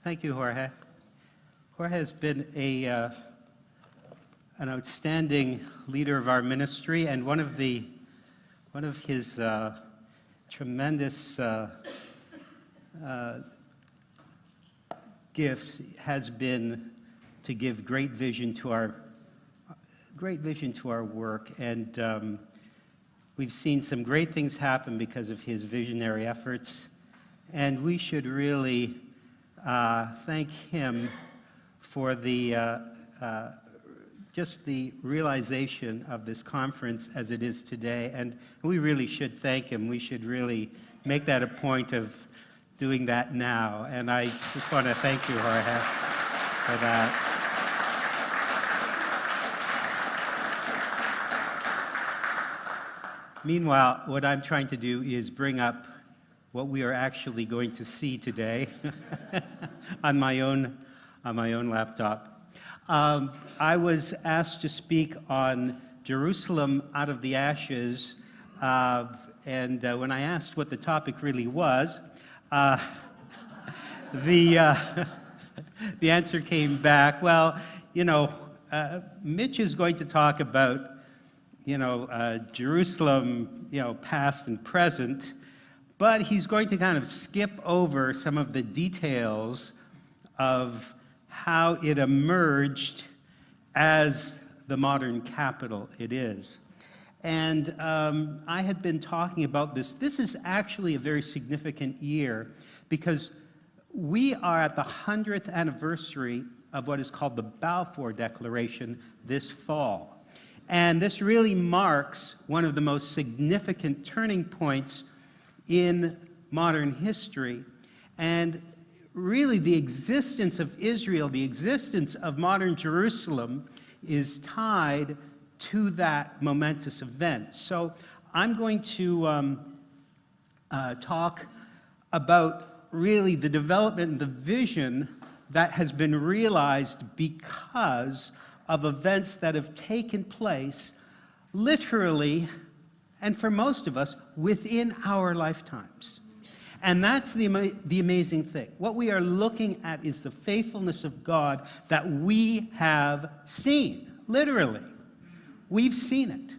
Thank you, Jorge. Jorge has been an outstanding leader of our ministry, and one of his tremendous gifts has been to give great vision to our work, and we've seen some great things happen because of his visionary efforts, and we should really thank him for just the realization of this conference as it is today, and we really should thank him. We should really make that a point of doing that now, and I just want to thank you, Jorge, for that. Meanwhile, what I'm trying to do is bring up what we are actually going to see today on my own laptop. I was asked to speak on Jerusalem out of the ashes, and when I asked what the topic really was, the answer came back, well, Mitch is going to talk about Jerusalem, past and present, but he's going to kind of skip over some of the details of how it emerged as the modern capital it is. And I had been talking about this. This is actually a very significant year because we are at the 100th anniversary of what is called the Balfour Declaration this fall. And this really marks one of the most significant turning points in modern history. And really the existence of Israel, the existence of modern Jerusalem is tied to that momentous event. So I'm going to talk about really the development and the vision that has been realized because of events that have taken place literally, and for most of us, within our lifetimes. And that's the amazing thing. What we are looking at is the faithfulness of God that we have seen, literally. We've seen it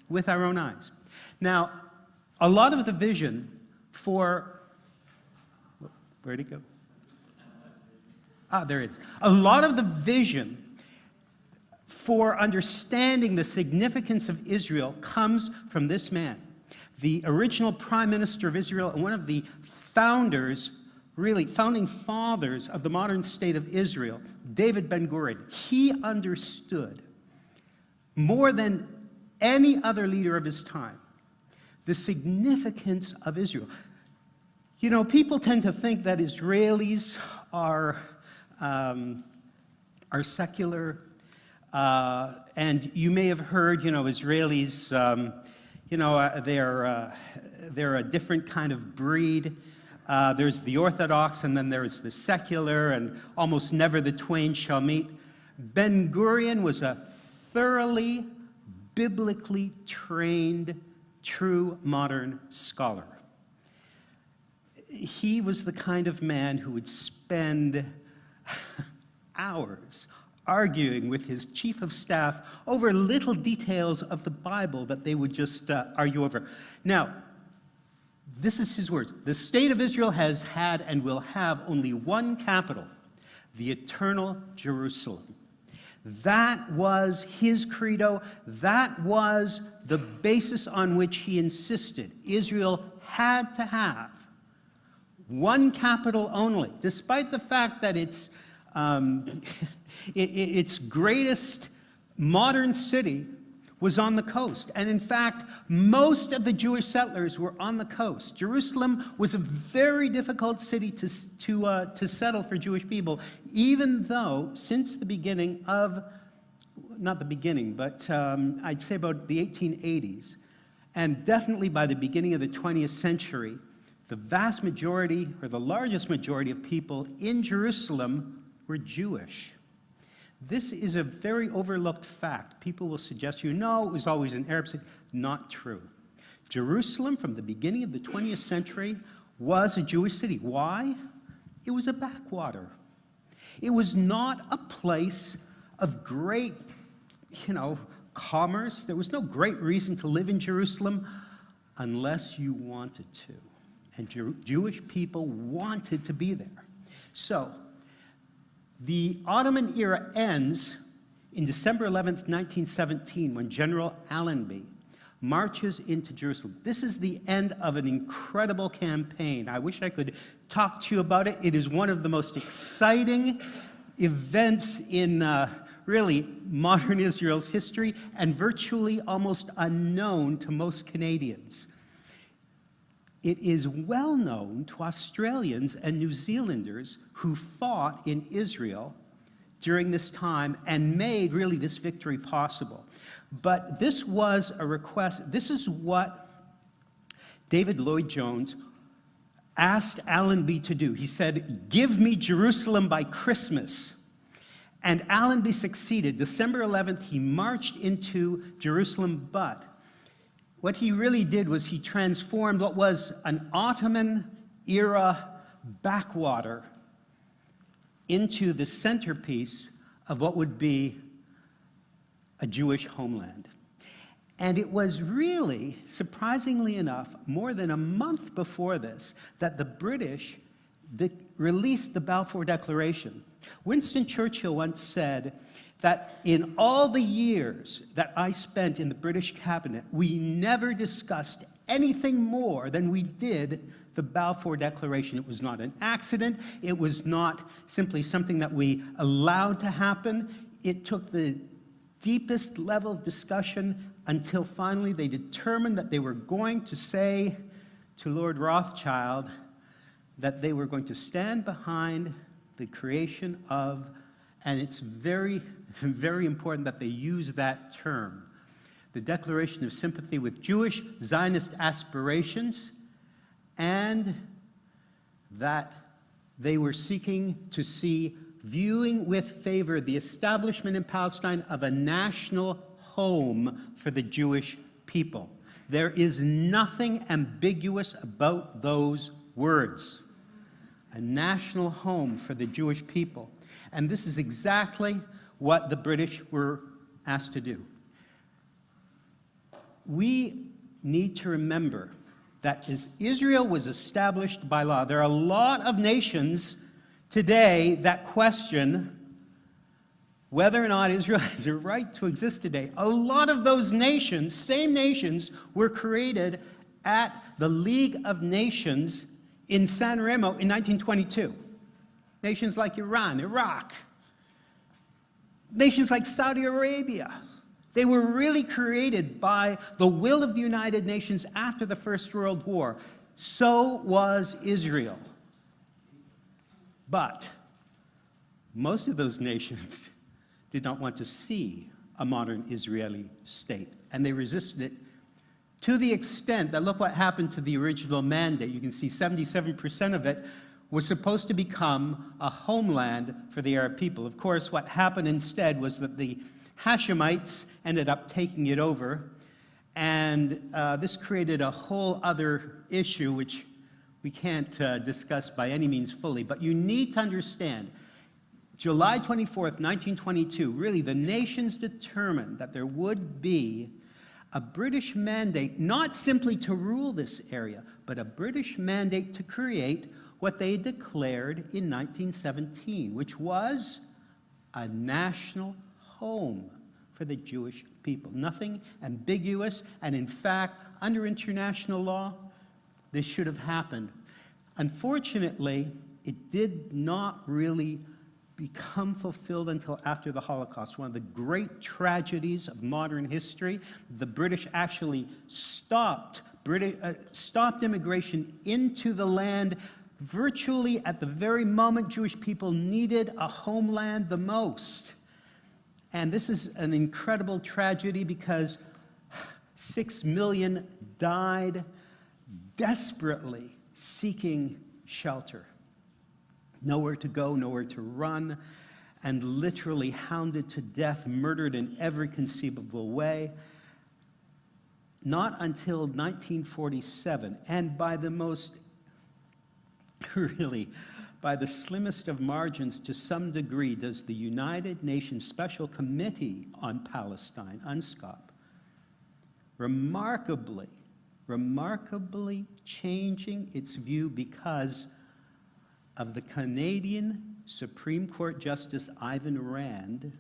with our own eyes. Now, a lot of the vision for... Where'd it go? There it is. A lot of the vision for understanding the significance of Israel comes from this man, the original prime minister of Israel and one of the founding fathers of the modern state of Israel, David Ben-Gurion. He understood more than any other leader of his time the significance of Israel. People tend to think that Israelis are secular. And you may have heard, Israelis, they're a different kind of breed. There's the Orthodox, and then there's the secular, and almost never the twain shall meet. Ben-Gurion was a thoroughly biblically trained, true modern scholar. He was the kind of man who would spend hours arguing with his chief of staff over little details of the Bible that they would just argue over. Now, this is his words. The state of Israel has had and will have only one capital, the eternal Jerusalem. That was his credo. That was the basis on which he insisted. Israel had to have one capital only, despite the fact that its greatest modern city was on the coast. And in fact, most of the Jewish settlers were on the coast. Jerusalem was a very difficult city to settle for Jewish people, even though since the beginning of, not the beginning, but I'd say about the 1880s, and definitely by the beginning of the 20th century, the vast majority, or the largest majority of people in Jerusalem were Jewish. This is a very overlooked fact. People will suggest to you, no, it was always an Arab city. Not true. Jerusalem, from the beginning of the 20th century, was a Jewish city. Why? It was a backwater. It was not a place of great, commerce. There was no great reason to live in Jerusalem unless you wanted to. And Jewish people wanted to be there. So, the Ottoman era ends in December 11th, 1917, when General Allenby marches into Jerusalem. This is the end of an incredible campaign. I wish I could talk to you about it. It is one of the most exciting events in really modern Israel's history, and virtually almost unknown to most Canadians. It is well known to Australians and New Zealanders who fought in Israel during this time and made really this victory possible. But this was a request. This is what David Lloyd-Jones asked Allenby to do. He said, "Give me Jerusalem by Christmas." And Allenby succeeded. December 11th, he marched into Jerusalem, but what he really did was he transformed what was an Ottoman-era backwater into the centerpiece of what would be a Jewish homeland. And it was really, surprisingly enough, more than a month before this, that the British released the Balfour Declaration. Winston Churchill once said that in all the years that I spent in the British cabinet, we never discussed anything more than we did the Balfour Declaration. It was not an accident. It was not simply something that we allowed to happen. It took the deepest level of discussion until finally they determined that they were going to say to Lord Rothschild that they were going to stand behind the creation of, and it's very, very important that they use that term, the Declaration of Sympathy with Jewish Zionist Aspirations, and that they were seeking to see, viewing with favor, the establishment in Palestine of a national home for the Jewish people. There is nothing ambiguous about those words. A national home for the Jewish people. And this is exactly what the British were asked to do. We need to remember that as Israel was established by law, there are a lot of nations today that question whether or not Israel has a right to exist today. A lot of those nations, same nations, were created at the League of Nations in San Remo in 1922. Nations like Iran, Iraq, nations like Saudi Arabia. They were really created by the will of the United Nations after the First World War. So was Israel. But most of those nations did not want to see a modern Israeli state, and they resisted it to the extent that look what happened to the original mandate. You can see 77% of it was supposed to become a homeland for the Arab people. Of course, what happened instead was that the Hashemites ended up taking it over, and this created a whole other issue which we can't discuss by any means fully. But you need to understand, July 24th, 1922, really the nations determined that there would be a British mandate, not simply to rule this area, but a British mandate to create what they declared in 1917, which was a national home for the Jewish people. Nothing ambiguous, and in fact, under international law, this should have happened. Unfortunately, it did not really become fulfilled until after the Holocaust. One of the great tragedies of modern history. The British actually stopped immigration into the land virtually at the very moment Jewish people needed a homeland the most. And this is an incredible tragedy because 6 million died desperately seeking shelter. Nowhere to go, nowhere to run, and literally hounded to death, murdered in every conceivable way. Not until 1947, and by the most really by the slimmest of margins, to some degree, does the United Nations Special Committee on Palestine, UNSCOP, remarkably changing its view because of the Canadian Supreme Court Justice Ivan Rand,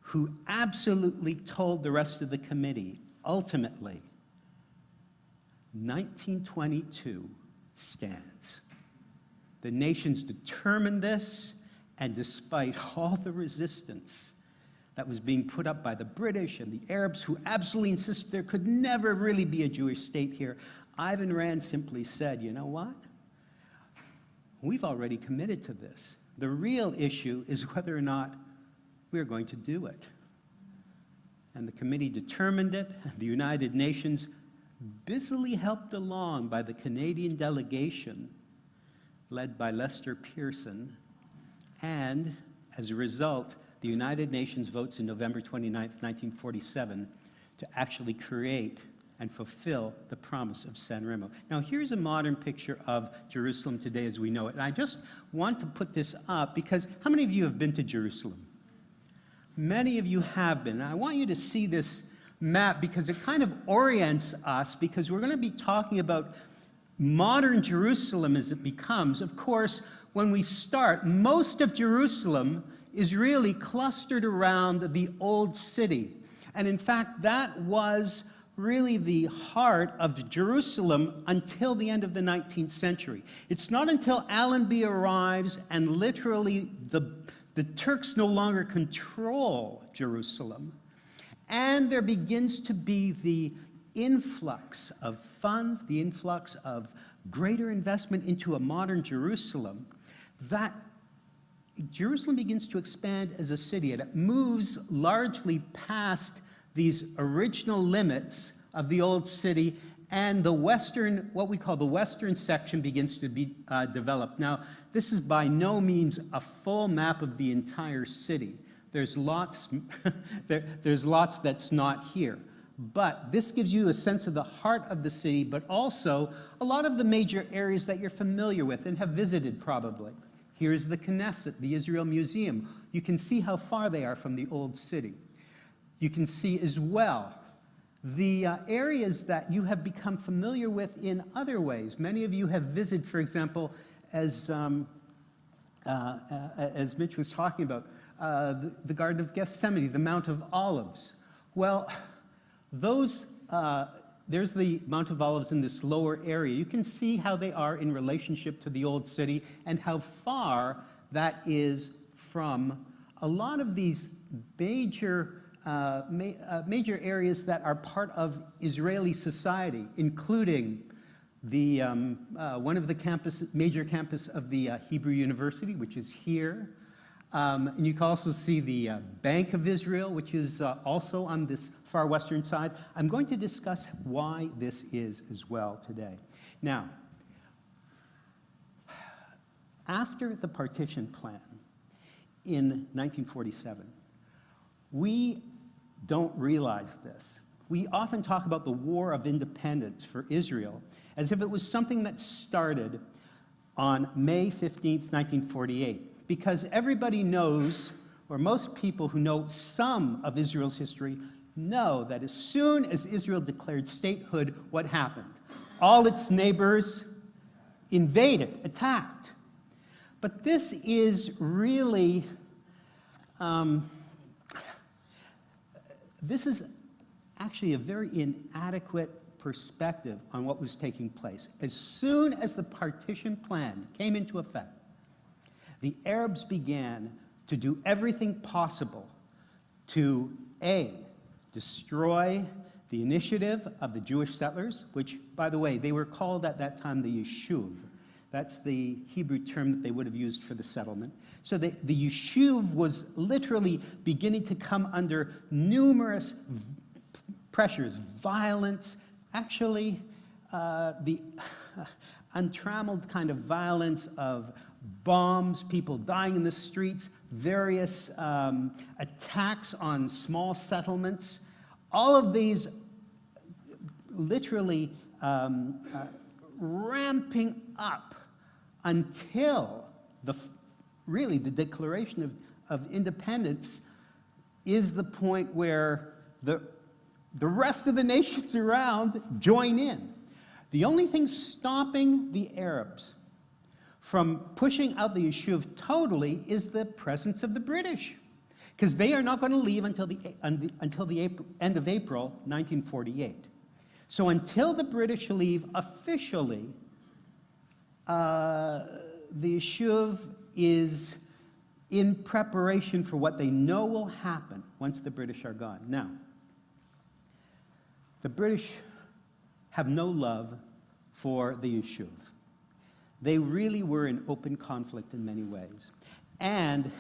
who absolutely told the rest of the committee, ultimately, 1922 stands. The nations determined this, and despite all the resistance that was being put up by the British and the Arabs, who absolutely insisted there could never really be a Jewish state here, Ivan Rand simply said, you know what? We've already committed to this. The real issue is whether or not we're going to do it. And the committee determined it. The United Nations, busily helped along by the Canadian delegation, led by Lester Pearson, and as a result, the United Nations votes in November 29th, 1947, to actually create and fulfill the promise of San Remo. Now, here's a modern picture of Jerusalem today as we know it. And I just want to put this up because how many of you have been to Jerusalem? Many of you have been. And I want you to see this map because it kind of orients us, because we're going to be talking about modern Jerusalem as it becomes. Of course, when we start, most of Jerusalem is really clustered around the old city. And in fact, that was really the heart of Jerusalem until the end of the 19th century. It's not until Allenby arrives and literally the Turks no longer control Jerusalem, and there begins to be the influx of funds, the influx of greater investment into a modern Jerusalem, that Jerusalem begins to expand as a city, and it moves largely past these original limits of the old city, and the western, what we call the western section, begins to be developed. Now, this is by no means a full map of the entire city. There's lots, there's lots that's not here. But this gives you a sense of the heart of the city, but also a lot of the major areas that you're familiar with and have visited probably. Here's the Knesset, the Israel Museum. You can see how far they are from the old city. You can see as well the areas that you have become familiar with in other ways. Many of you have visited, for example, as Mitch was talking about, the Garden of Gethsemane, the Mount of Olives. Well, those, there's the Mount of Olives in this lower area. You can see how they are in relationship to the old city and how far that is from a lot of these major major areas that are part of Israeli society, including the one of the major campus of the Hebrew University, which is here. And you can also see the Bank of Israel, which is also on this far western side. I'm going to discuss why this is as well today. Now, after the partition plan in 1947, we don't realize this. We often talk about the War of Independence for Israel as if it was something that started on May 15th, 1948, because everybody knows, or most people who know some of Israel's history know that as soon as Israel declared statehood, what happened? All its neighbors invaded, attacked. But this is really this is actually a very inadequate perspective on what was taking place. As soon as the partition plan came into effect, the Arabs began to do everything possible to, A, destroy the initiative of the Jewish settlers, which, by the way, they were called at that time the Yeshuv. That's the Hebrew term that they would have used for the settlement. So the Yeshuv was literally beginning to come under numerous pressures, violence, actually the untrammeled kind of violence of bombs, people dying in the streets, various attacks on small settlements. All of these literally ramping up until really the declaration of independence is the point where the rest of the nations around join in. The only thing stopping the Arabs from pushing out the Yishuv totally is the presence of the British, because they are not going to leave until the end of April 1948. So until the British leave officially, the Yishuv is in preparation for what they know will happen once the British are gone. Now, the British have no love for the Yishuv. They really were in open conflict in many ways. And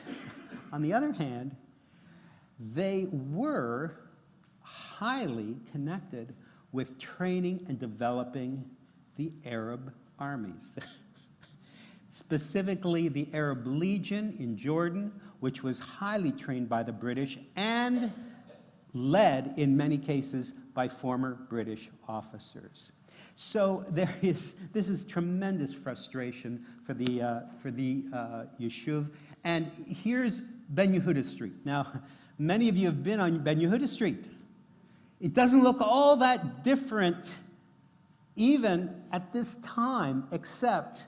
on the other hand, they were highly connected with training and developing the Arab armies. Specifically, the Arab Legion in Jordan, which was highly trained by the British and led, in many cases, by former British officers. So this is tremendous frustration for the Yishuv. And here's Ben Yehuda Street. Now, many of you have been on Ben Yehuda Street. It doesn't look all that different even at this time, except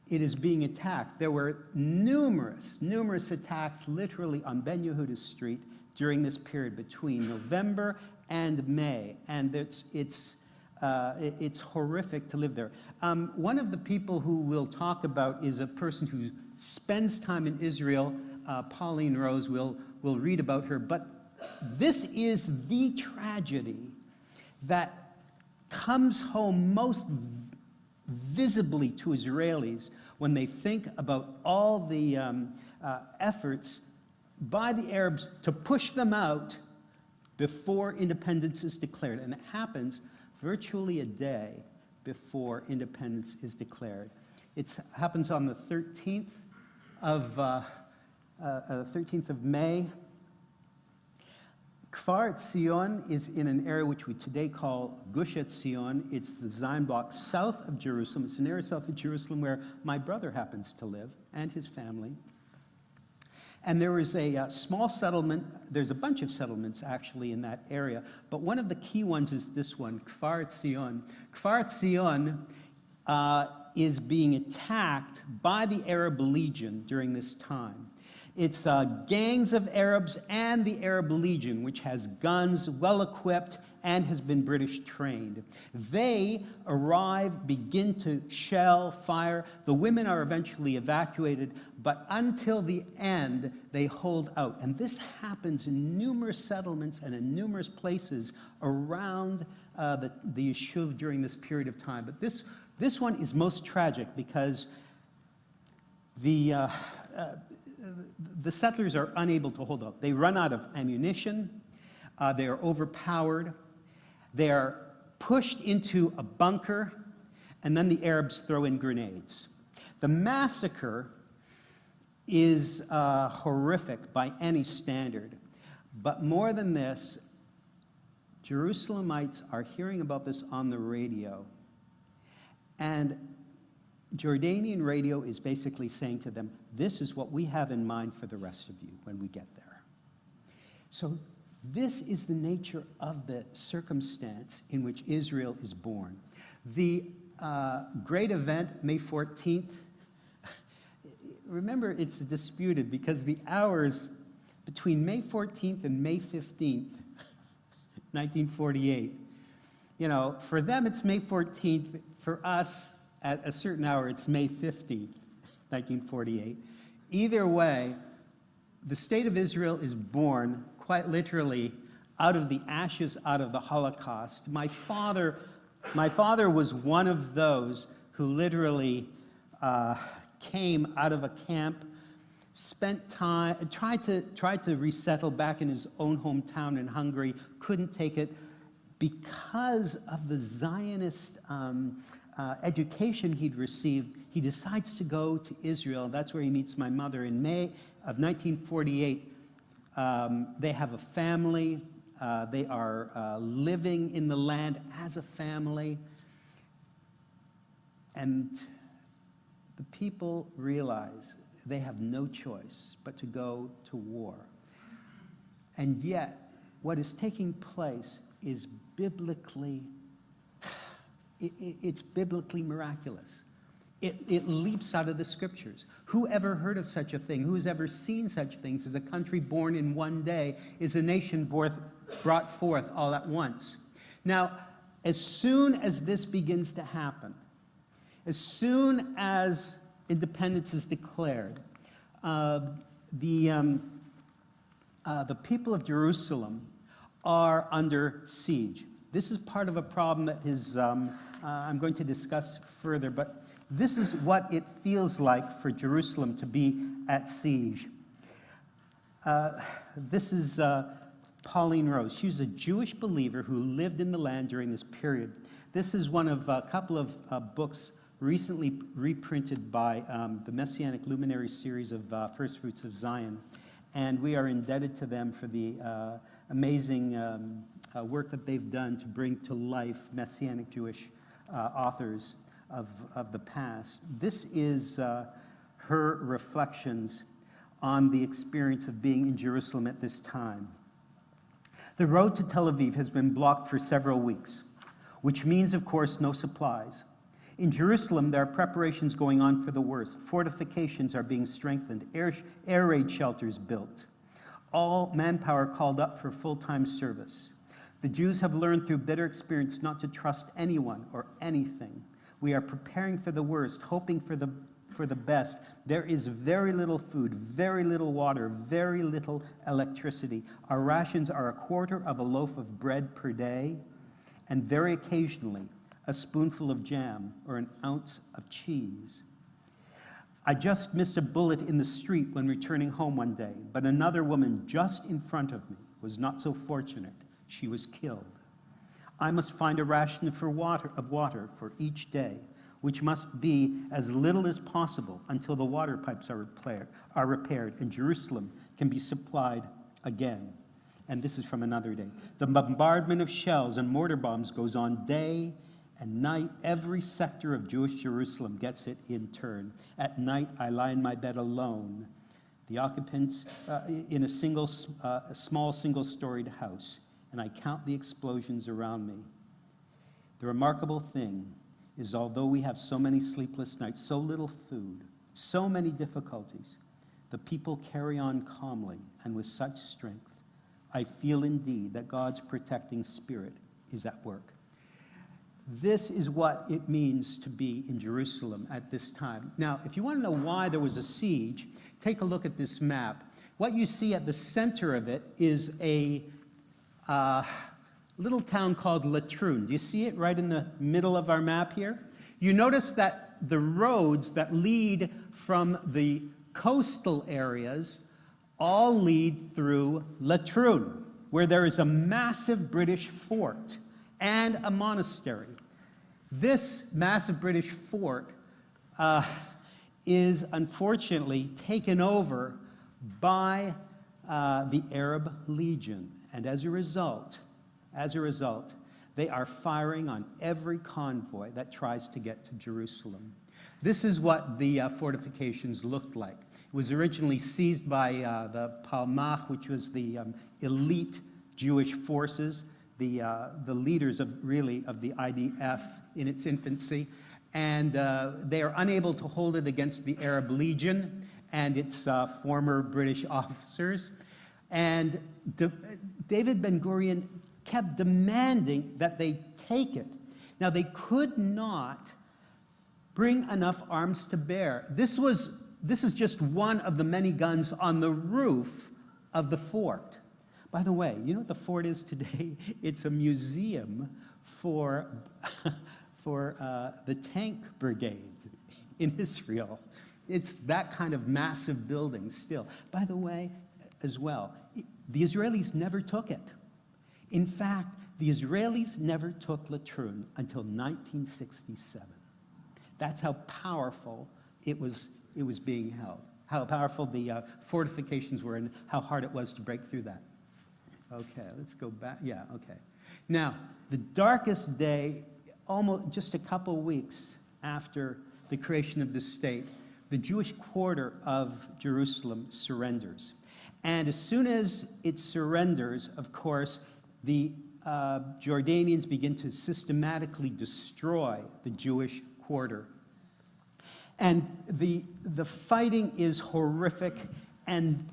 it is being attacked. There were numerous attacks literally on Ben Yehuda Street during this period between November and May, and it's horrific to live there. One of the people who we'll talk about is a person who spends time in Israel. Pauline Rose, we'll read about her, but this is the tragedy that comes home most visibly to Israelis when they think about all the efforts by the Arabs to push them out before independence is declared. And it happens virtually a day before independence is declared. It happens on the 13th of May. Kfar Etzion is in an area which we today call Gush Etzion. It's the Zion block south of Jerusalem. It's an area south of Jerusalem where my brother happens to live and his family. And there is a small settlement. There's a bunch of settlements actually in that area, but one of the key ones is this one, Kfar Etzion. Kfar Etzion is being attacked by the Arab Legion during this time. It's gangs of Arabs and the Arab Legion, which has guns, well-equipped, and has been British trained. They arrive, begin to shell, fire. The women are eventually evacuated, but until the end, they hold out. And this happens in numerous settlements and in numerous places around the Yishuv during this period of time. But this one is most tragic because the settlers are unable to hold out. They run out of ammunition. They are overpowered. They are pushed into a bunker, and then the Arabs throw in grenades. The massacre is horrific by any standard. But more than this, Jerusalemites are hearing about this on the radio. And Jordanian radio is basically saying to them, this is what we have in mind for the rest of you when we get there. So this is the nature of the circumstance in which Israel is born. The great event, May 14th, remember it's disputed because the hours between May 14th and May 15th, 1948, for them it's May 14th, for us at a certain hour it's May 15th, 1948. Either way, the state of Israel is born quite literally out of the ashes, out of the Holocaust. My father was one of those who literally came out of a camp, spent time, tried to resettle back in his own hometown in Hungary, couldn't take it because of the Zionist education he'd received. He decides to go to Israel. That's where he meets my mother in May of 1948. They have a family. They are living in the land as a family. And the people realize they have no choice but to go to war. And yet, what is taking place is biblically, it's biblically miraculous. It leaps out of the scriptures. Who ever heard of such a thing? Who has ever seen such things as a country born in one day is a nation brought forth all at once? Now, as soon as this begins to happen, as soon as independence is declared, the people of Jerusalem are under siege. This is part of a problem that is, I'm going to discuss further, but this is what it feels like for Jerusalem to be at siege. This is Pauline Rose. She was a Jewish believer who lived in the land during this period. This is one of a couple of books recently reprinted by the Messianic Luminary series of First Fruits of Zion. And we are indebted to them for the amazing work that they've done to bring to life Messianic Jewish authors of the past. This is her reflections on the experience of being in Jerusalem at this time. The road to Tel Aviv has been blocked for several weeks, which means, of course, no supplies. In Jerusalem, there are preparations going on for the worst. Fortifications are being strengthened, air raid shelters built, all manpower called up for full-time service. The Jews have learned through bitter experience not to trust anyone or anything. We are preparing for the worst, hoping for the best. There is very little food, very little water, very little electricity. Our rations are a quarter of a loaf of bread per day, and very occasionally, a spoonful of jam or an ounce of cheese. I just missed a bullet in the street when returning home one day, but another woman just in front of me was not so fortunate. She was killed. I must find a ration of water for each day, which must be as little as possible until the water pipes are repaired and Jerusalem can be supplied again. And this is from another day. The bombardment of shells and mortar bombs goes on day and night. Every sector of Jewish Jerusalem gets it in turn. At night, I lie in my bed alone. The occupants in a small single-storied house, and I count the explosions around me. The remarkable thing is, although we have so many sleepless nights, so little food, so many difficulties, the people carry on calmly and with such strength. I feel indeed that God's protecting spirit is at work. This is what it means to be in Jerusalem at this time. Now, if you want to know why there was a siege, take a look at this map. What you see at the center of it is a little town called Latrun. Do you see it right in the middle of our map here? You notice that the roads that lead from the coastal areas all lead through Latrun, where there is a massive British fort and a monastery. This massive British fort is unfortunately taken over by the Arab Legion. And as a result, they are firing on every convoy that tries to get to Jerusalem. This is what the fortifications looked like. It was originally seized by the Palmach, which was the elite Jewish forces, the leaders of the IDF in its infancy, and they are unable to hold it against the Arab Legion and its former British officers. And David Ben-Gurion kept demanding that they take it. Now, they could not bring enough arms to bear. This is just one of the many guns on the roof of the fort. By the way, you know what the fort is today? It's a museum for the tank brigade in Israel. It's that kind of massive building still. By the way, as well, the Israelis never took it. In fact, the Israelis never took Latrun until 1967. That's how powerful it was being held, how powerful the fortifications were, and how hard it was to break through that. Okay, let's go back. Yeah, okay. Now, the darkest day, almost just a couple weeks after the creation of the state, the Jewish quarter of Jerusalem surrenders. And as soon as it surrenders, of course, the Jordanians begin to systematically destroy the Jewish quarter. And the fighting is horrific. And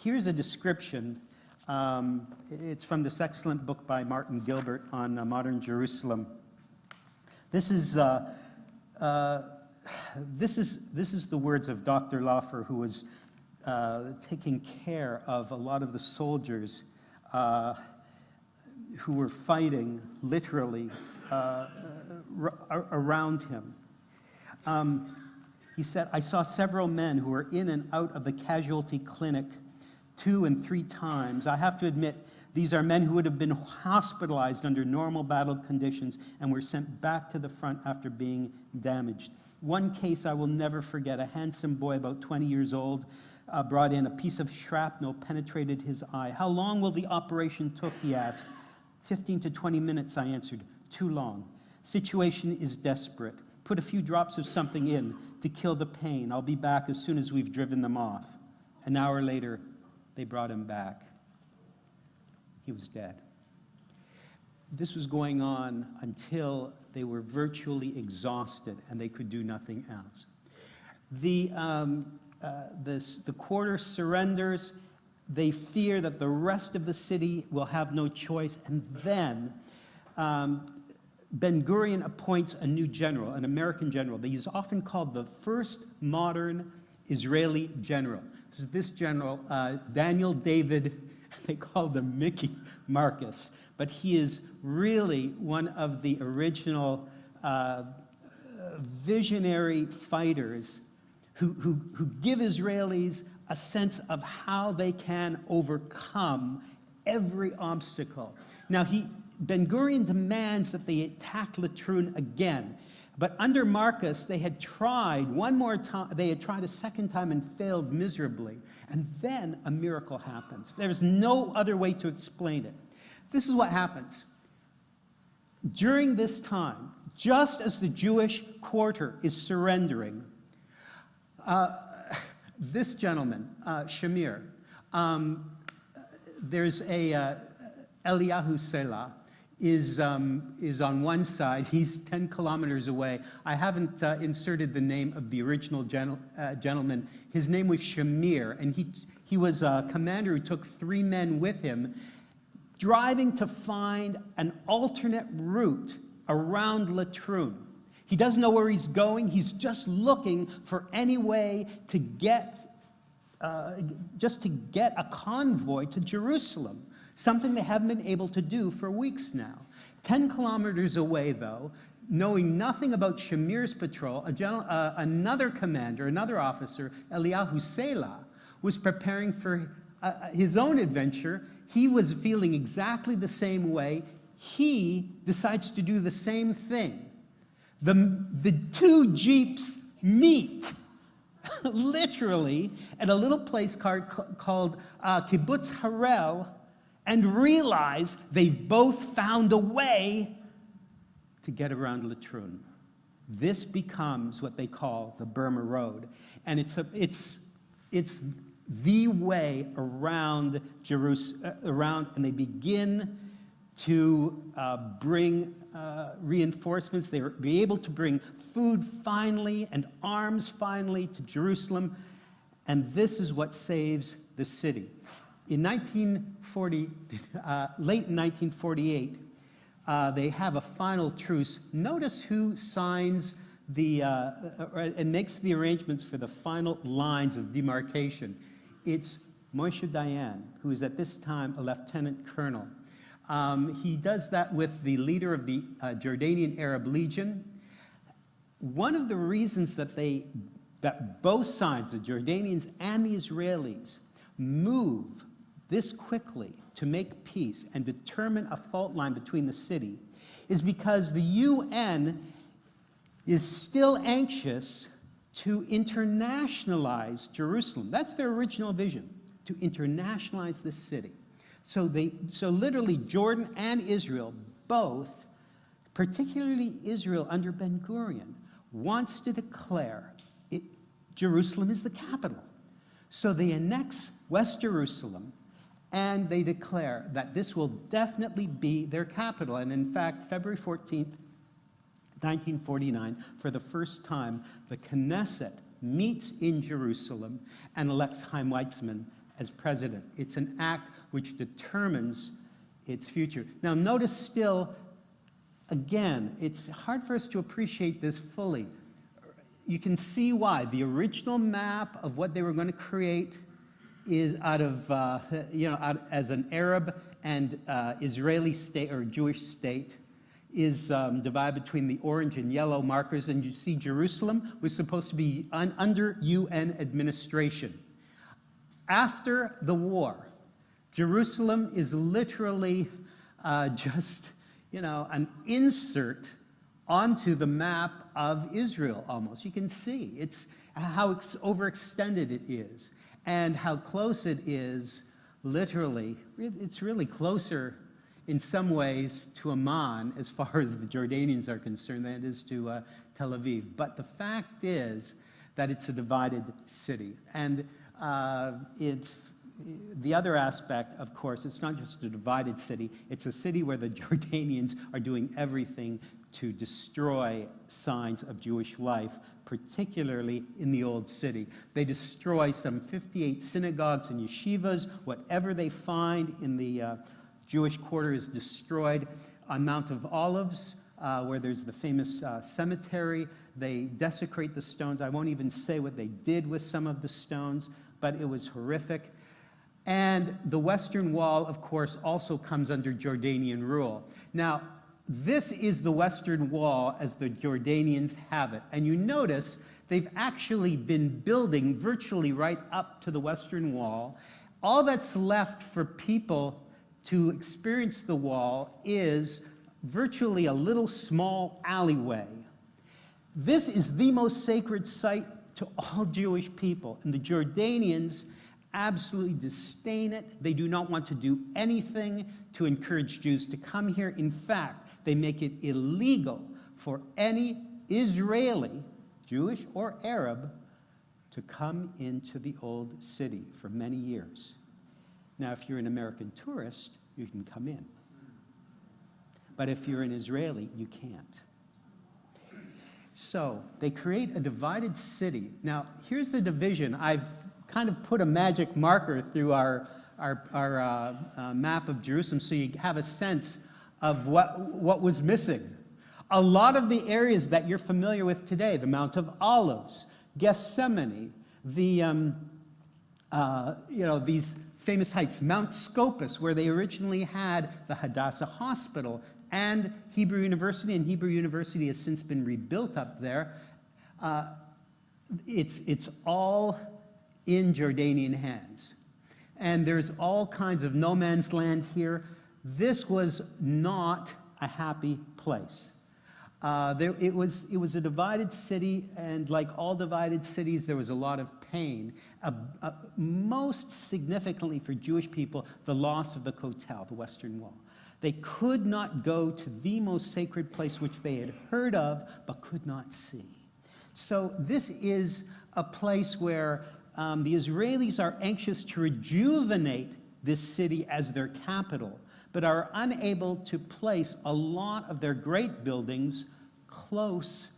here's a description. It's from this excellent book by Martin Gilbert on modern Jerusalem. This is the words of Dr. Laufer, who was taking care of a lot of the soldiers who were fighting literally around him. He said, "I saw several men who were in and out of the casualty clinic 2 and 3 times. I have to admit, these are men who would have been hospitalized under normal battle conditions and were sent back to the front after being damaged. One case I will never forget, a handsome boy about 20 years old brought in a piece of shrapnel, penetrated his eye. 'How long will the operation took?' he asked. 15 to 20 minutes, I answered. Too long. Situation is desperate. Put a few drops of something in to kill the pain. I'll be back as soon as we've driven them off." An hour later, they brought him back. He was dead. This was going on until they were virtually exhausted and they could do nothing else. The quarter surrenders. They fear that the rest of the city will have no choice. And then Ben-Gurion appoints a new general, an American general. He is often called the first modern Israeli general. This general, Daniel David, they called him Mickey Marcus, but he is really one of the original visionary fighters who give Israelis a sense of how they can overcome every obstacle. Now, Ben-Gurion demands that they attack Latrun again. But under Marcus, they had tried one more time. They had tried a second time and failed miserably. And then a miracle happens. There's no other way to explain it. This is what happens. During this time, just as the Jewish quarter is surrendering, this gentleman, Shamir, there's a Eliyahu Selah, is on one side. He's 10 kilometers away. I haven't inserted the name of the original gentleman. His name was Shamir, and he was a commander who took 3 men with him, driving to find an alternate route around Latrun. He doesn't know where he's going. He's just looking for any way to get a convoy to Jerusalem. Something they haven't been able to do for weeks now. 10 kilometers away, though, knowing nothing about Shamir's patrol, another commander, another officer, Eliyahu Selah, was preparing for his own adventure. He was feeling exactly the same way. He decides to do the same thing. The 2 jeeps meet, literally, at a little place called Kibbutz Harel, and realize they've both found a way to get around Latrun. This becomes what they call the Burma Road, and it's the way around Jerusalem. And they begin to bring reinforcements. They will be able to bring food finally and arms finally to Jerusalem, and this is what saves the city. In late 1948, they have a final truce. Notice who signs and makes the arrangements for the final lines of demarcation. It's Moshe Dayan, who is at this time a lieutenant colonel. He does that with the leader of the Jordanian Arab Legion. One of the reasons that both sides, the Jordanians and the Israelis, move this quickly to make peace and determine a fault line between the city is because the UN is still anxious to internationalize Jerusalem. That's their original vision, to internationalize the city. So literally Jordan and Israel both, particularly Israel under Ben-Gurion, wants to declare Jerusalem is the capital. So they annex West Jerusalem, and they declare that this will definitely be their capital. And in fact, February 14th, 1949, for the first time, the Knesset meets in Jerusalem and elects Chaim Weizmann as president. It's an act which determines its future. Now, notice still, again, it's hard for us to appreciate this fully. You can see why. The original map of what they were going to create is out of, as an Arab and Israeli state or Jewish state, is divided between the orange and yellow markers. And you see Jerusalem was supposed to be under UN administration. After the war, Jerusalem is literally just, an insert onto the map of Israel almost. You can see it's how overextended it is and how close it is literally. It's really closer in some ways to Amman as far as the Jordanians are concerned than it is to Tel Aviv. But the fact is that it's a divided city. And the other aspect, of course, it's not just a divided city, it's a city where the Jordanians are doing everything to destroy signs of Jewish life, particularly in the Old City. They destroy some 58 synagogues and yeshivas. Whatever they find in the Jewish quarter is destroyed. On Mount of Olives, where there's the famous cemetery, they desecrate the stones. I won't even say what they did with some of the stones, but it was horrific. And the Western Wall, of course, also comes under Jordanian rule. Now, this is the Western Wall as the Jordanians have it. And you notice they've actually been building virtually right up to the Western Wall. All that's left for people to experience the wall is virtually a little small alleyway. This is the most sacred site to all Jewish people, and the Jordanians absolutely disdain it. They do not want to do anything to encourage Jews to come here. In fact, they make it illegal for any Israeli, Jewish or Arab, to come into the old city for many years. Now, if you're an American tourist, you can come in. But if you're an Israeli, you can't. So they create a divided city. Now, here's the division. I've kind of put a magic marker through our map of Jerusalem so you have a sense of what was missing. A lot of the areas that you're familiar with today, the Mount of Olives, Gethsemane, these famous heights, Mount Scopus, where they originally had the Hadassah Hospital and Hebrew University, and Hebrew University has since been rebuilt up there. It's all in Jordanian hands. And there's all kinds of no man's land here. This was not a happy place. It was a divided city, and like all divided cities, there was a lot of pain. Most significantly for Jewish people, the loss of the Kotel, the Western Wall. They could not go to the most sacred place which they had heard of but could not see. So this is a place where the Israelis are anxious to rejuvenate this city as their capital, but are unable to place a lot of their great buildings close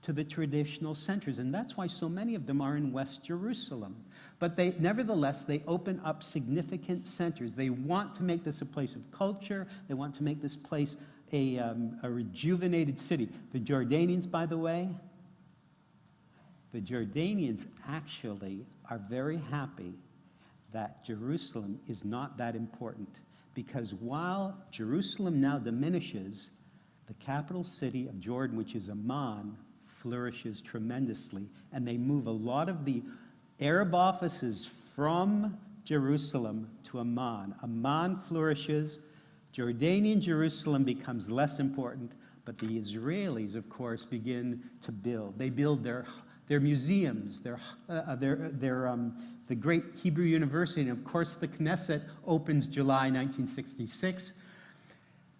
to the traditional centers. And that's why so many of them are in West Jerusalem. But nevertheless, they open up significant centers. They want to make this a place of culture. They want to make this place a rejuvenated city. The Jordanians, by the way, the Jordanians actually are very happy that Jerusalem is not that important, because while Jerusalem now diminishes, the capital city of Jordan, which is Amman, flourishes tremendously, and they move a lot of the Arab offices from Jerusalem to Amman. Amman flourishes, Jordanian Jerusalem becomes less important, but the Israelis, of course, begin to build. They build their museums, the great Hebrew University, and of course the Knesset opens July 1966.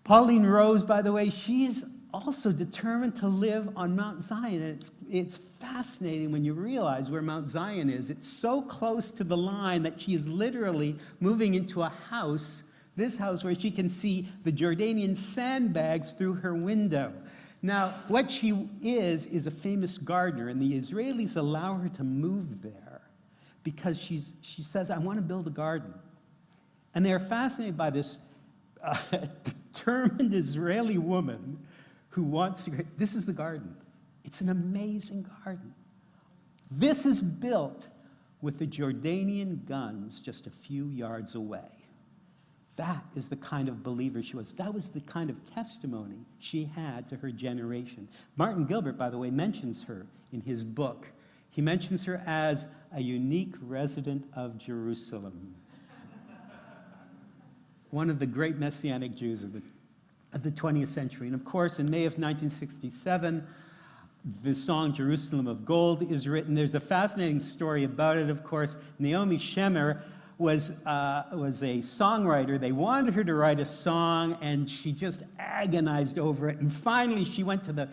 Pauline Rose, by the way, she's also determined to live on Mount Zion, and it's fascinating when you realize where Mount Zion is. It's so close to the line that she is literally moving into a house, this house, where she can see the Jordanian sandbags through her window. Now, what she is a famous gardener, and the Israelis allow her to move there because she says, I want to build a garden. And they're fascinated by this determined Israeli woman who wants to create. This is the garden. It's an amazing garden. This is built with the Jordanian guns just a few yards away. That is the kind of believer she was. That was the kind of testimony she had to her generation. Martin Gilbert, by the way, mentions her in his book. He mentions her as a unique resident of Jerusalem. One of the great Messianic Jews of the 20th century. And of course, in May of 1967, the song Jerusalem of Gold is written. There's a fascinating story about it, of course. Naomi Shemer was a songwriter. They wanted her to write a song, and she just agonized over it. And finally, she went to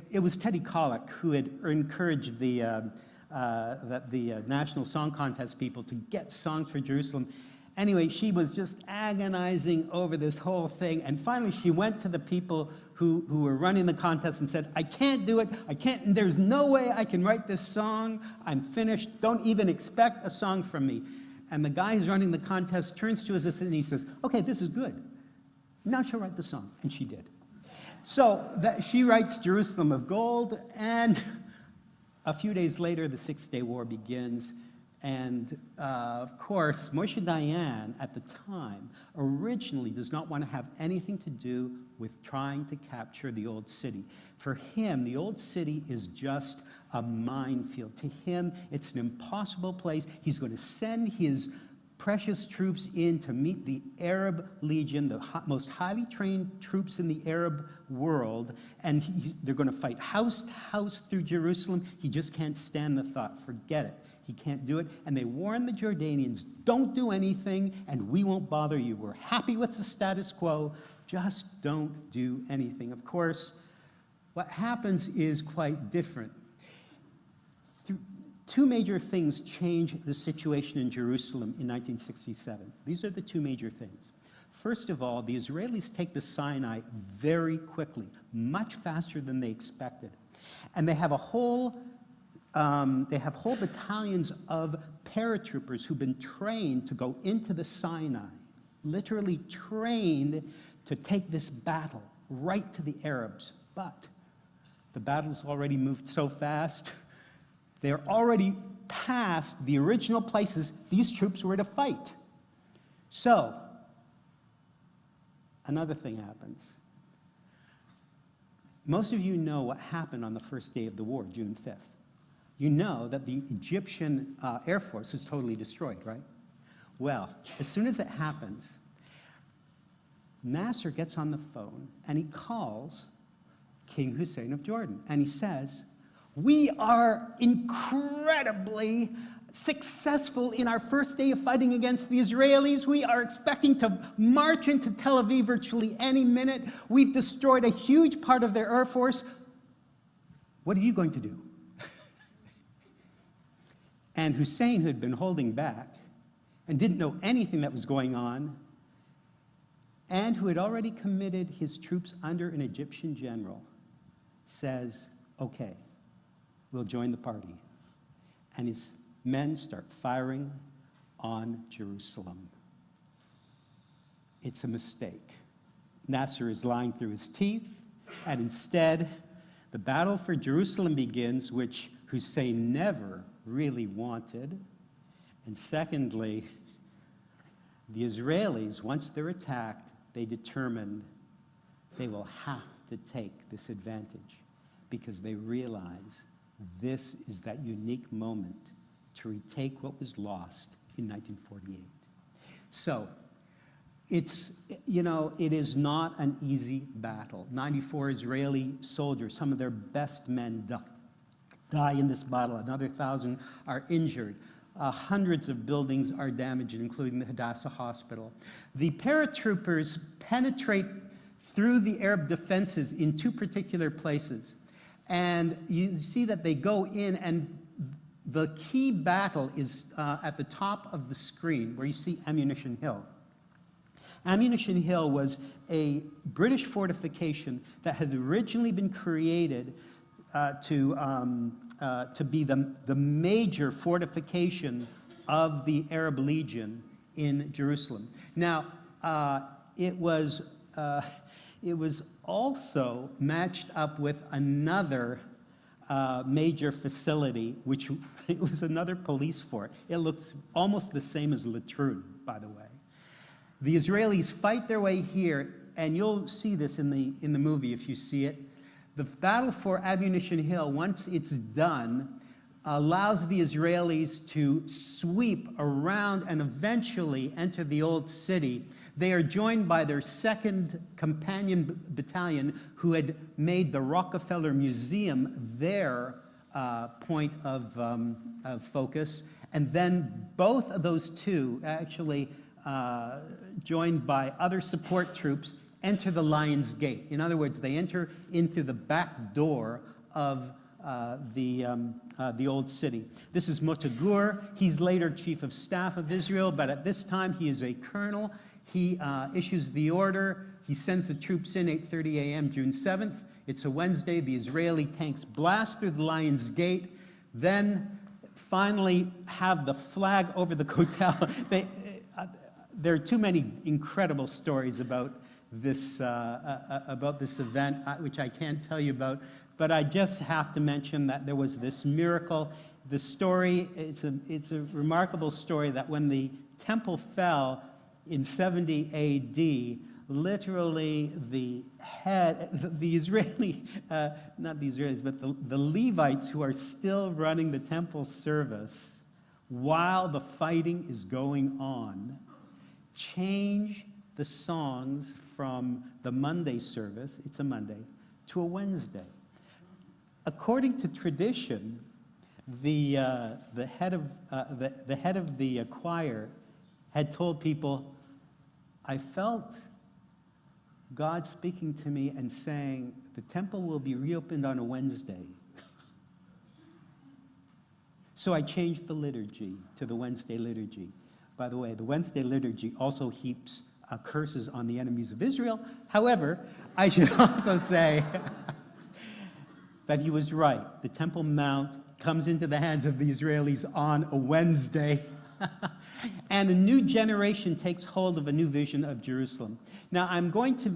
it was Teddy Kollek who had encouraged the National Song Contest people to get songs for Jerusalem. Anyway, she was just agonizing over this whole thing. And finally, she went to the people who were running the contest and said, I can't do it. There's no way I can write this song. I'm finished. Don't even expect a song from me. And the guy who's running the contest turns to his assistant and he says, okay, this is good. Now she'll write the song. And she did. So she writes Jerusalem of Gold, and a few days later, the Six-Day War begins. And of course, Moshe Dayan at the time originally does not want to have anything to do with trying to capture the old city. For him, the old city is just a minefield. To him, it's an impossible place. He's going to send his precious troops in to meet the Arab Legion, the most highly trained troops in the Arab world, and they're going to fight house to house through Jerusalem. He just can't stand the thought. Forget it. He can't do it. And they warn the Jordanians, don't do anything, and we won't bother you. We're happy with the status quo. Just don't do anything. Of course, what happens is quite different. Two major things change the situation in Jerusalem in 1967. These are the two major things. First of all, the Israelis take the Sinai very quickly, much faster than they expected. And they have whole battalions of paratroopers who've been trained to go into the Sinai, literally trained to take this battle right to the Arabs. But the battle's already moved so fast, they're already past the original places these troops were to fight. So, another thing happens. Most of you know what happened on the first day of the war, June 5th. You know that the Egyptian Air Force was totally destroyed, right? Well, as soon as it happens, Nasser gets on the phone and he calls King Hussein of Jordan. And he says, we are incredibly successful in our first day of fighting against the Israelis. We are expecting to march into Tel Aviv virtually any minute. We've destroyed a huge part of their Air Force. What are you going to do? And Hussein, who had been holding back and didn't know anything that was going on, and who had already committed his troops under an Egyptian general, says, okay, we'll join the party. And his men start firing on Jerusalem. It's a mistake. Nasser is lying through his teeth, and instead, the battle for Jerusalem begins, which Hussein never really wanted. And secondly, the Israelis, once they're attacked, they determined they will have to take this advantage because they realize this is that unique moment to retake what was lost in 1948. So it is not an easy battle. 94 Israeli soldiers, some of their best men die in this battle. Another 1,000 are injured. Hundreds of buildings are damaged, including the Hadassah Hospital. The paratroopers penetrate through the Arab defenses in two particular places. And you see that they go in, and the key battle is at the top of the screen where you see Ammunition Hill. Ammunition Hill was a British fortification that had originally been created to be the major fortification of the Arab Legion in Jerusalem. Now, it was also matched up with another major facility, which it was another police fort. It looks almost the same as Latrun, by the way. The Israelis fight their way here, and you'll see this in the movie if you see it. The battle for Ammunition Hill, once it's done, allows the Israelis to sweep around and eventually enter the old city. They are joined by their second companion battalion, who had made the Rockefeller Museum their point of focus. And then both of those two, actually joined by other support troops, enter the Lion's Gate. In other words, they enter into the back door of the old city. This is Motagur. He's later chief of staff of Israel, but at this time he is a colonel. He issues the order. He sends the troops in 8:30 a.m. June 7th. It's a Wednesday. The Israeli tanks blast through the Lion's Gate, then finally have the flag over the Kotel. There are too many incredible stories about this event, which I can't tell you about, but I just have to mention that there was this miracle. The story, it's a remarkable story that when the temple fell in 70 A.D., literally the Israeli, not the Israelis, but the Levites who are still running the temple service while the fighting is going on, change the songs from the Monday service, it's a Monday, to a Wednesday. According to tradition, the head of the choir had told people, "I felt God speaking to me and saying, the temple will be reopened on a Wednesday." So I changed the liturgy to the Wednesday liturgy. By the way, the Wednesday liturgy also heaps curses on the enemies of Israel. However, I should also say that he was right. The Temple Mount comes into the hands of the Israelis on a Wednesday. And a new generation takes hold of a new vision of Jerusalem. Now, I'm going to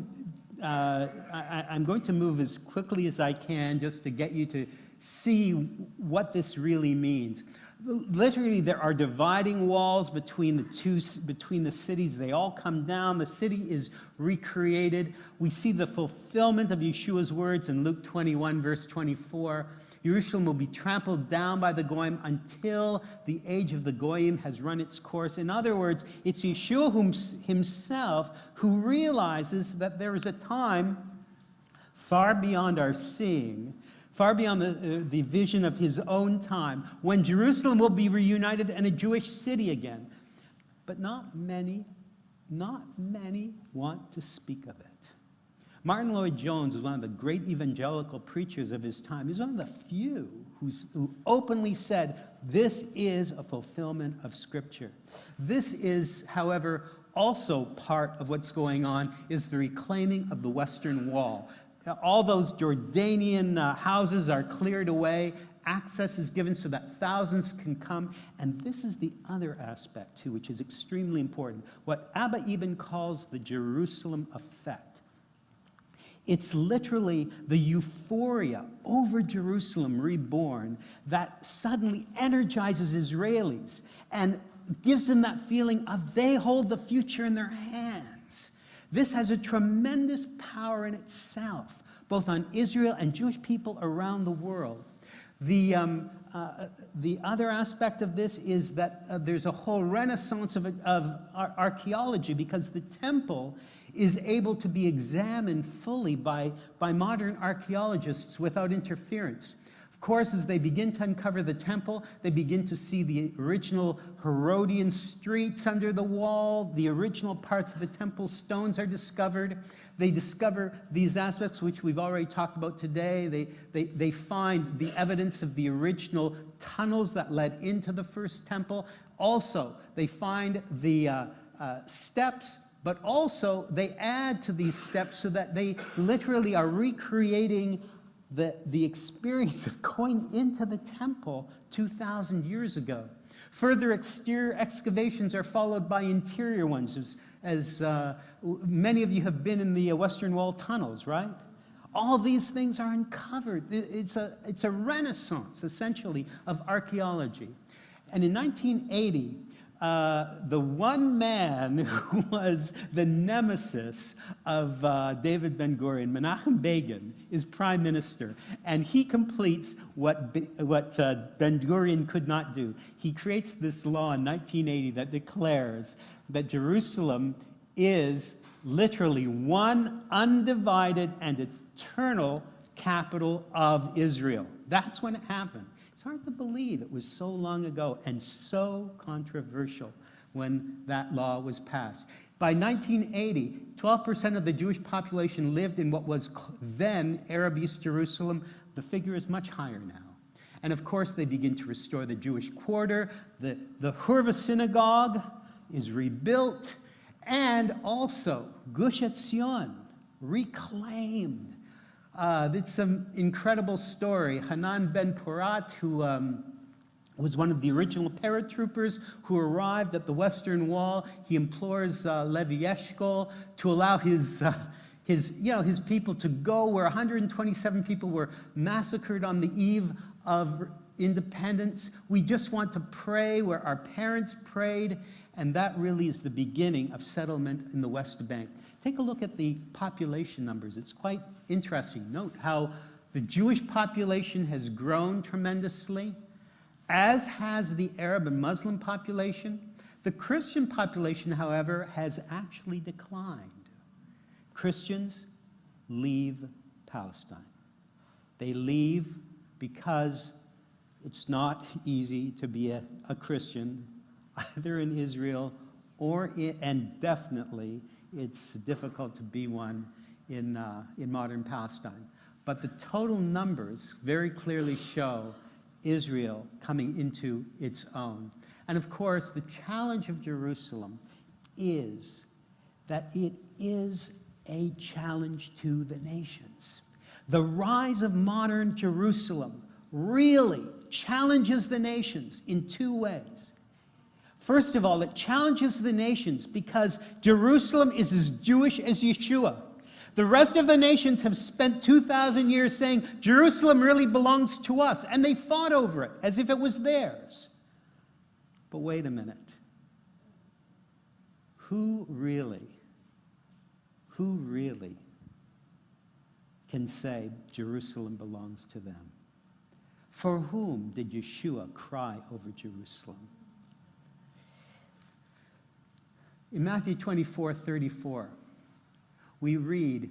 move as quickly as I can just to get you to see what this really means. Literally, there are dividing walls between the cities. They all come down. The city is recreated. We see the fulfillment of Yeshua's words in Luke 21, verse 24. Jerusalem will be trampled down by the Goyim until the age of the Goyim has run its course. In other words, it's Yeshua himself who realizes that there is a time far beyond our seeing, far beyond the vision of his own time, when Jerusalem will be reunited and a Jewish city again. But not many want to speak of it. Martin Lloyd-Jones was one of the great evangelical preachers of his time. He's one of the few who openly said, this is a fulfillment of Scripture. This is, however, also part of what's going on, is the reclaiming of the Western Wall. All those Jordanian houses are cleared away. Access is given so that thousands can come. And this is the other aspect, too, which is extremely important. What Abba Eben calls the Jerusalem effect. It's literally the euphoria over Jerusalem reborn that suddenly energizes Israelis and gives them that feeling of they hold the future in their hands. This has a tremendous power in itself, both on Israel and Jewish people around the world. The other aspect of this is that there's a whole renaissance of archaeology, because the temple is able to be examined fully by modern archaeologists without interference. Of course, as they begin to uncover the temple, they begin to see the original Herodian streets under the wall. The original parts of the temple stones are discovered. They discover these aspects which we've already talked about today. They find the evidence of the original tunnels that led into the first temple. Also, they find the steps, but also they add to these steps so that they literally are recreating the experience of going into the temple 2,000 years ago. Further exterior excavations are followed by interior ones, as many of you have been in the Western Wall tunnels, right? All these things are uncovered. It's a renaissance, essentially, of archaeology. And in 1980, the one man who was the nemesis of David Ben-Gurion, Menachem Begin, is prime minister, and he completes what Ben-Gurion could not do. He creates this law in 1980 that declares that Jerusalem is literally one undivided and eternal capital of Israel. That's when it happened. It's hard to believe it was so long ago and so controversial when that law was passed. By 1980, 12% of the Jewish population lived in what was then Arab East Jerusalem. The figure is much higher now. And of course, they begin to restore the Jewish quarter. The Hurva synagogue is rebuilt. And also, Gush Etzion, reclaimed. It's an incredible story. Hanan ben Porat, who was one of the original paratroopers who arrived at the Western Wall, he implores Levi Eshkol to allow his people to go where 127 people were massacred on the eve of independence. We just want to pray where our parents prayed, and that really is the beginning of settlement in the West Bank. Take a look at the population numbers. It's quite interesting. Note how the Jewish population has grown tremendously, as has the Arab and Muslim population. The Christian population, however, has actually declined. Christians leave Palestine. They leave because it's not easy to be a Christian, either in Israel and definitely it's difficult to be one in modern Palestine. But the total numbers very clearly show Israel coming into its own. And of course, the challenge of Jerusalem is that it is a challenge to the nations. The rise of modern Jerusalem really challenges the nations in two ways. First of all, it challenges the nations because Jerusalem is as Jewish as Yeshua. The rest of the nations have spent 2,000 years saying, Jerusalem really belongs to us, and they fought over it as if it was theirs. But wait a minute. Who really can say Jerusalem belongs to them? For whom did Yeshua cry over Jerusalem? In Matthew 24:34, we read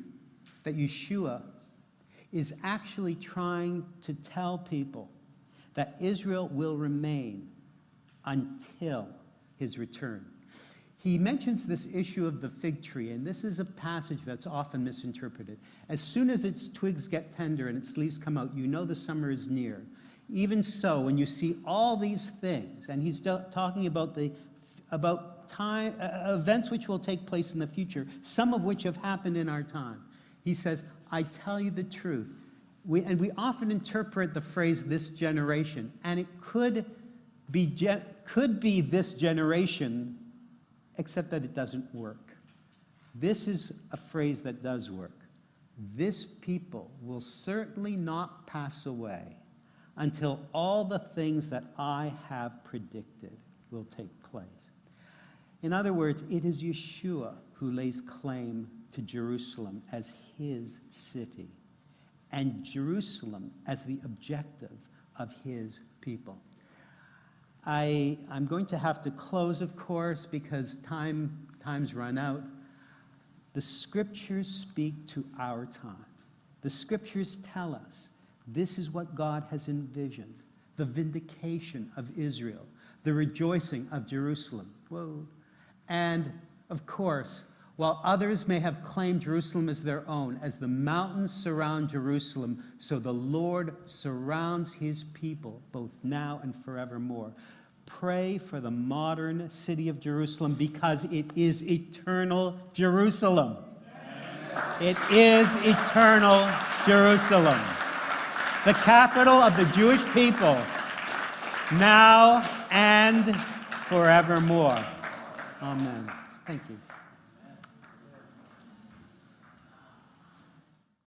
that Yeshua is actually trying to tell people that Israel will remain until his return. He mentions this issue of the fig tree, and this is a passage that's often misinterpreted. As soon as its twigs get tender and its leaves come out, you know the summer is near. Even so, when you see all these things, and he's talking about time, events which will take place in the future, some of which have happened in our time. He says, I tell you the truth. We often interpret the phrase this generation, and it could be this generation, except that it doesn't work. This is a phrase that does work. This people will certainly not pass away until all the things that I have predicted will take place. In other words, it is Yeshua who lays claim to Jerusalem as his city, and Jerusalem as the objective of his people. I'm going to have to close, of course, because time's run out. The scriptures speak to our time. The scriptures tell us This is what God has envisioned, the vindication of Israel, the rejoicing of Jerusalem. Whoa. And, of course, while others may have claimed Jerusalem as their own, as the mountains surround Jerusalem, so the Lord surrounds his people, both now and forevermore. Pray for the modern city of Jerusalem because it is eternal Jerusalem. It is eternal Jerusalem, the capital of the Jewish people, now and forevermore. Amen. Thank you.